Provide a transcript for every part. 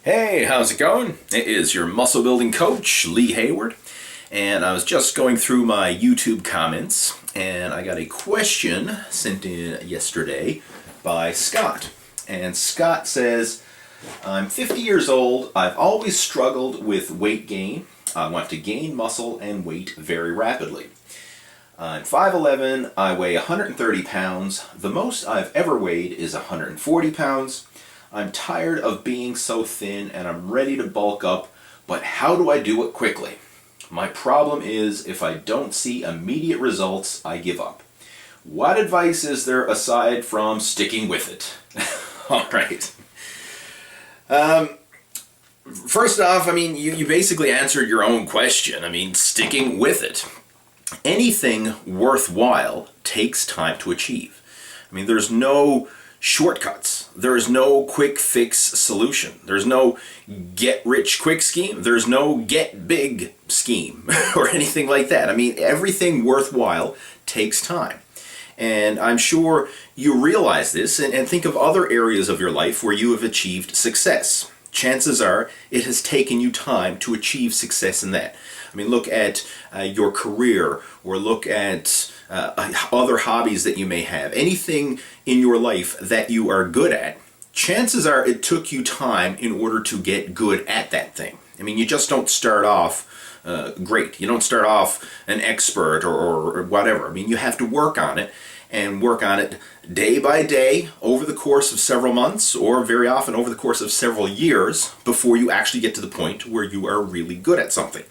Hey, how's it going? It is your muscle building coach, Lee Hayward, and I was just going through my YouTube comments, and I got a question sent in yesterday by Scott. And Scott says, I'm 50 years old, I've always struggled with weight gain. I want to gain muscle and weight very rapidly. I'm 5'11", I weigh 130 pounds. The most I've ever weighed is 140 pounds. I'm tired of being so thin and I'm ready to bulk up, but how do I do it quickly? My problem is if I don't see immediate results, I give up. What advice is there aside from sticking with it? All right. First off, you basically answered your own question. Sticking with it. Anything worthwhile takes time to achieve. There's no shortcuts. There's no quick fix solution. There's no get rich quick scheme. There's no get big scheme or anything like that. Everything worthwhile takes time. And I'm sure you realize this and think of other areas of your life where you have achieved success. Chances are it has taken you time to achieve success in that. Look at your career, or look at other hobbies that you may have. Anything in your life that you are good at, chances are it took you time in order to get good at that thing. You just don't start off great. You don't start off an expert or whatever. You have to work on it, and work on it day by day over the course of several months, or very often over the course of several years, before you actually get to the point where you are really good at something.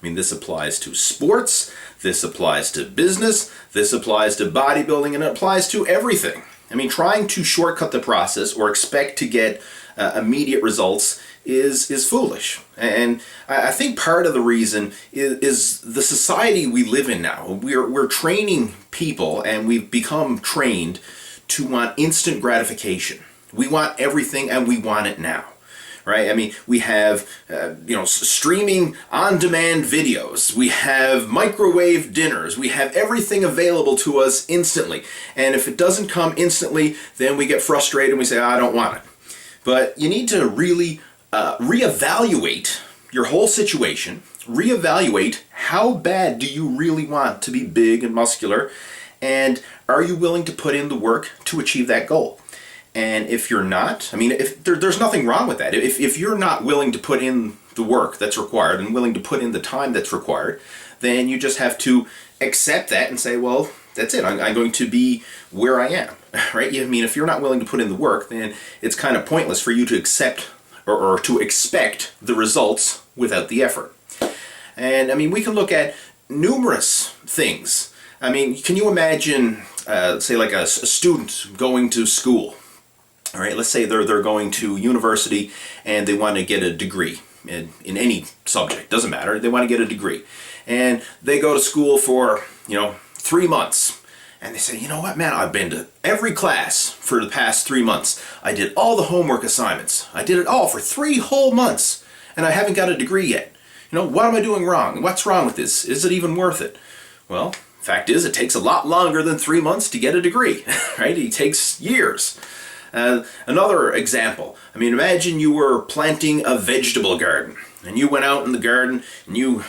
This applies to sports, this applies to business, this applies to bodybuilding, and it applies to everything. Trying to shortcut the process or expect to get immediate results is foolish. And I think part of the reason is the society we live in now. We're training people, and we've become trained to want instant gratification. We want everything, and we want it now. Right? We have, streaming on-demand videos. We have microwave dinners. We have everything available to us instantly. And if it doesn't come instantly, then we get frustrated and we say, I don't want it. But you need to really reevaluate your whole situation. Reevaluate how bad do you really want to be big and muscular, and are you willing to put in the work to achieve that goal? And if you're not, there's nothing wrong with that. If you're not willing to put in the work that's required and willing to put in the time that's required, then you just have to accept that and say, well, that's it. I'm going to be where I am, right? If you're not willing to put in the work, then it's kind of pointless for you to accept or to expect the results without the effort. And we can look at numerous things. Can you imagine, say, like a student going to school? All right, let's say they're going to university and they want to get a degree in any subject, doesn't matter, they want to get a degree. And they go to school for, 3 months. And they say, you know what, man, I've been to every class for the past 3 months. I did all the homework assignments. I did it all for 3 whole months, and I haven't got a degree yet. What am I doing wrong? What's wrong with this? Is it even worth it? Well, fact is, it takes a lot longer than 3 months to get a degree, right? It takes years. Another example, imagine you were planting a vegetable garden, and you went out in the garden and you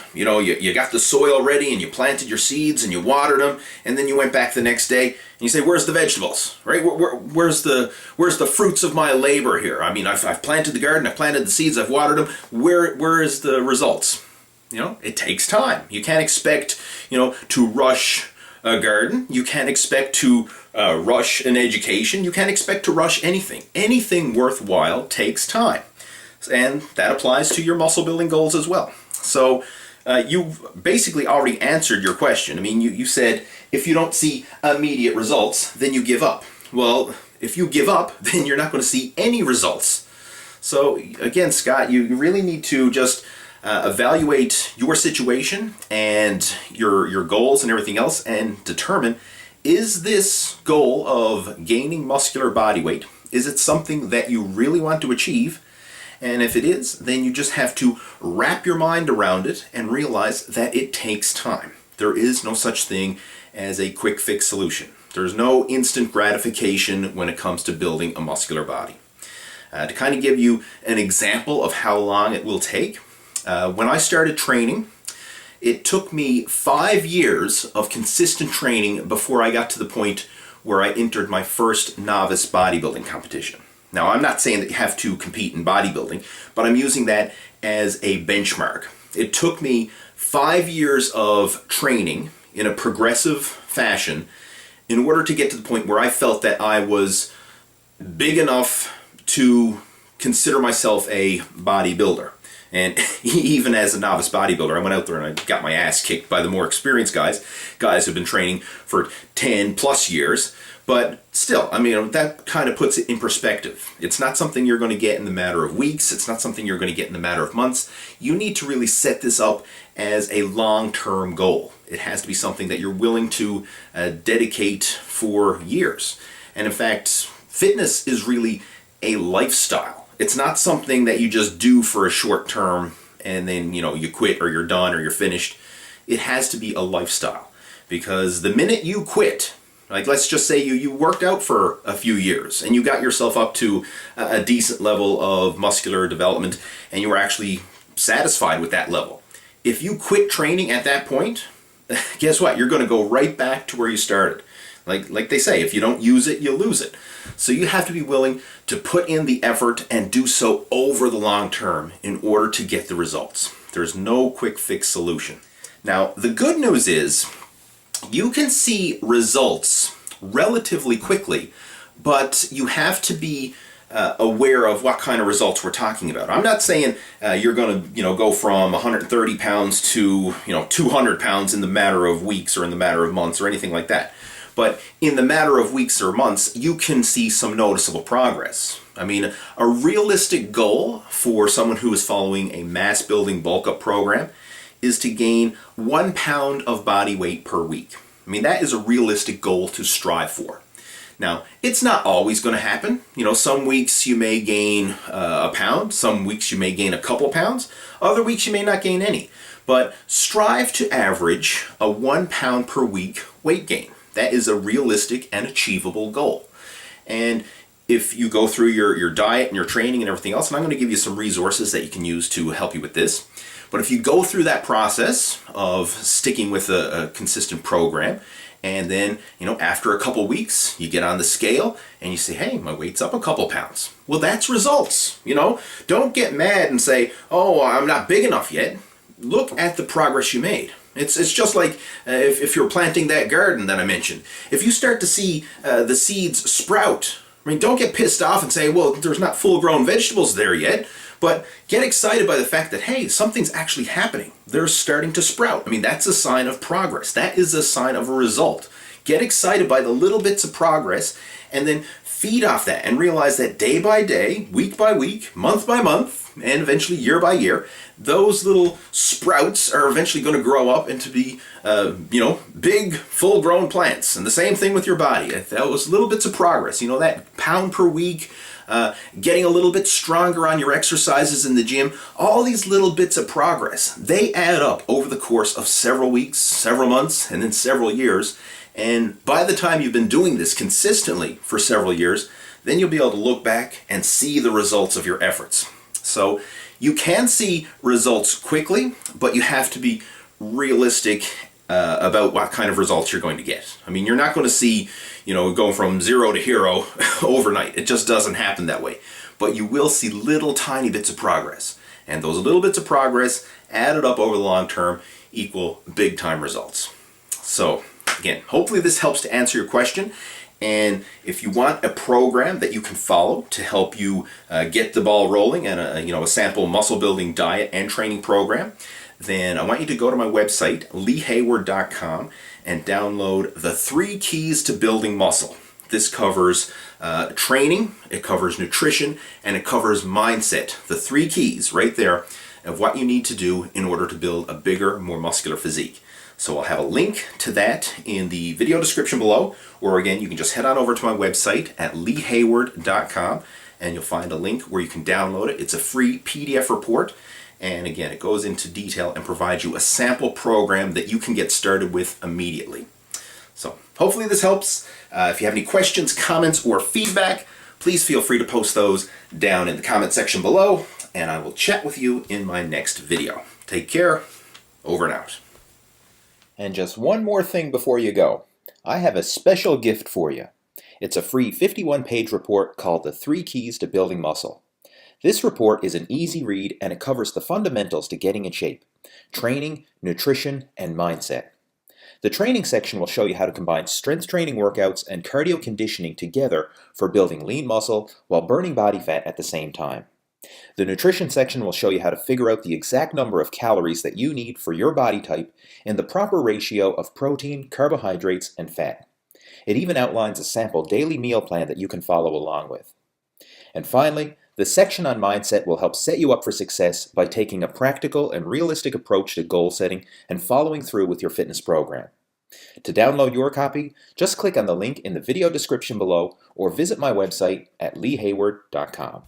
got the soil ready and you planted your seeds and you watered them, and then you went back the next day and you say, where's the vegetables, right? Where's the fruits of my labor here? I've planted the garden, I've planted the seeds, I've watered them. Where is the results? It takes time. You can't expect, to rush a garden. You can't expect to rush an education. You can't expect to rush anything. Anything worthwhile takes time. And that applies to your muscle building goals as well. So you've basically already answered your question. You said if you don't see immediate results, then you give up. Well, if you give up, then you're not going to see any results. So again, Scott, you really need to just evaluate your situation and your goals and everything else, and determine, is this goal of gaining muscular body weight, is it something that you really want to achieve? And if it is, then you just have to wrap your mind around it and realize that it takes time. There is no such thing as a quick fix solution. There's no instant gratification when it comes to building a muscular body. To kind of give you an example of how long it will take, when I started training, it took me 5 years of consistent training before I got to the point where I entered my first novice bodybuilding competition. Now, I'm not saying that you have to compete in bodybuilding, but I'm using that as a benchmark. It took me 5 years of training in a progressive fashion in order to get to the point where I felt that I was big enough to consider myself a bodybuilder. And even as a novice bodybuilder, I went out there and I got my ass kicked by the more experienced guys who've been training for 10 plus years. But still, I mean, that kind of puts it in perspective. It's not something you're going to get in the matter of weeks. It's not something you're going to get in the matter of months. You need to really set this up as a long-term goal. It has to be something that you're willing to dedicate for years. And in fact, fitness is really a lifestyle. It's not something that you just do for a short term and then, you quit or you're done or you're finished. It has to be a lifestyle, because the minute you quit, like let's just say you worked out for a few years and you got yourself up to a decent level of muscular development and you were actually satisfied with that level. If you quit training at that point, guess what? You're going to go right back to where you started. Like they say, if you don't use it, you lose it. So you have to be willing to put in the effort and do so over the long term in order to get the results. There's no quick fix solution. Now, the good news is you can see results relatively quickly, but you have to be aware of what kind of results we're talking about. I'm not saying you're going to go from 130 pounds to 200 pounds in the matter of weeks or in the matter of months or anything like that. But in the matter of weeks or months, you can see some noticeable progress. I mean, a realistic goal for someone who is following a mass building bulk up program is to gain 1 pound of body weight per week. I mean, that is a realistic goal to strive for. Now, it's not always going to happen. Some weeks you may gain a pound, some weeks you may gain a couple pounds, other weeks you may not gain any. But strive to average a 1 pound per week weight gain. That is a realistic and achievable goal. And if you go through your diet and your training and everything else, and I'm going to give you some resources that you can use to help you with this, but if you go through that process of sticking with a consistent program, and then, after a couple weeks, you get on the scale and you say, hey, my weight's up a couple pounds. Well, that's results. Don't get mad and say, oh, I'm not big enough yet. Look at the progress you made. It's just like if you're planting that garden that I mentioned. If you start to see the seeds sprout, don't get pissed off and say, well, there's not full-grown vegetables there yet. But get excited by the fact that, hey, something's actually happening. They're starting to sprout. That's a sign of progress. That is a sign of a result. Get excited by the little bits of progress and then feed off that and realize that day by day, week by week, month by month, and eventually year by year, those little sprouts are eventually going to grow up into be, big, full-grown plants. And the same thing with your body. Those little bits of progress, that pound per week, getting a little bit stronger on your exercises in the gym, all these little bits of progress, they add up over the course of several weeks, several months, and then several years. And by the time you've been doing this consistently for several years, then you'll be able to look back and see the results of your efforts. So you can see results quickly, but you have to be realistic about what kind of results you're going to get. You're not going to see, go from zero to hero overnight. It just doesn't happen that way. But you will see little tiny bits of progress. And those little bits of progress added up over the long term equal big time results. So again, hopefully this helps to answer your question. And if you want a program that you can follow to help you get the ball rolling and a sample muscle building diet and training program, then I want you to go to my website, leehayward.com, and download the 3 keys to building muscle. This covers training, it covers nutrition, and it covers mindset. The 3 keys right there of what you need to do in order to build a bigger, more muscular physique. So I'll have a link to that in the video description below, or again, you can just head on over to my website at leehayward.com and you'll find a link where you can download it. It's a free PDF report, and again, it goes into detail and provides you a sample program that you can get started with immediately. So hopefully this helps. If you have any questions, comments, or feedback, please feel free to post those down in the comment section below, and I will chat with you in my next video. Take care. Over and out. And just one more thing before you go. I have a special gift for you. It's a free 51-page report called The 3 Keys to Building Muscle. This report is an easy read and it covers the fundamentals to getting in shape: training, nutrition, and mindset. The training section will show you how to combine strength training workouts and cardio conditioning together for building lean muscle while burning body fat at the same time. The nutrition section will show you how to figure out the exact number of calories that you need for your body type and the proper ratio of protein, carbohydrates, and fat. It even outlines a sample daily meal plan that you can follow along with. And finally, the section on mindset will help set you up for success by taking a practical and realistic approach to goal setting and following through with your fitness program. To download your copy, just click on the link in the video description below or visit my website at leehayward.com.